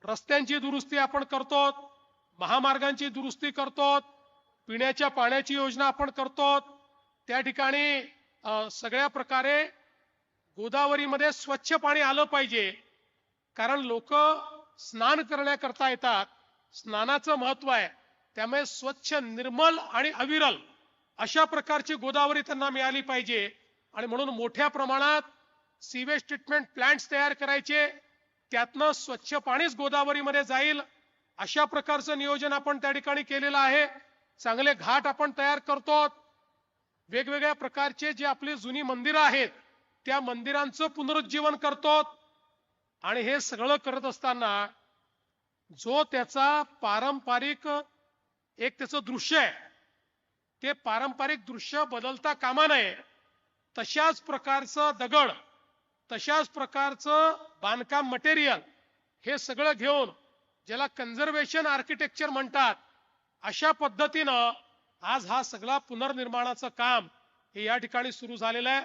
रस्त्यांची दुरुस्ती आपण करतो, महामार्गांची दुरुस्ती करतो, पिण्याच्या पाण्याची योजना आपण करतो, त्या ठिकाणी सगळ्या प्रकारे गोदावरीमध्ये स्वच्छ पाणी आलं पाहिजे, कारण लोक स्नान करण्याकरता येतात, स्नानाचं महत्व आहे, त्यामुळे स्वच्छ निर्मल आणि अविरल अशा प्रकारची गोदावरी त्यांना मिळाली पाहिजे. आणि म्हणून मोठ्या प्रमाणात सीवेज ट्रीटमेंट प्लांट्स तयार करायचे, त्यातनं स्वच्छ पाणीच गोदावरीमध्ये जाईल अशा प्रकारचं नियोजन आपण त्या ठिकाणी केलेलं आहे. चांगले घाट आपण तयार करतो, वेगवेगळ्या प्रकारचे जे आपली जुनी मंदिरं आहेत त्या मंदिरांचं पुनरुज्जीवन करतो. आणि हे सगळं करत असताना जो त्याचा पारंपरिक एक त्याचं दृश्य आहे, ते पारंपरिक दृश्य बदलता कामा नये. तशाच प्रकारचं दगड, तशाच प्रकारचं बांधकाम मटेरियल हे सगळं घेऊन, ज्याला कन्झर्वेशन आर्किटेक्चर म्हणतात, अशा पद्धतीनं आज हा सगळा पुनर्निर्माणाचं काम हे या ठिकाणी सुरू झालेलं आहे.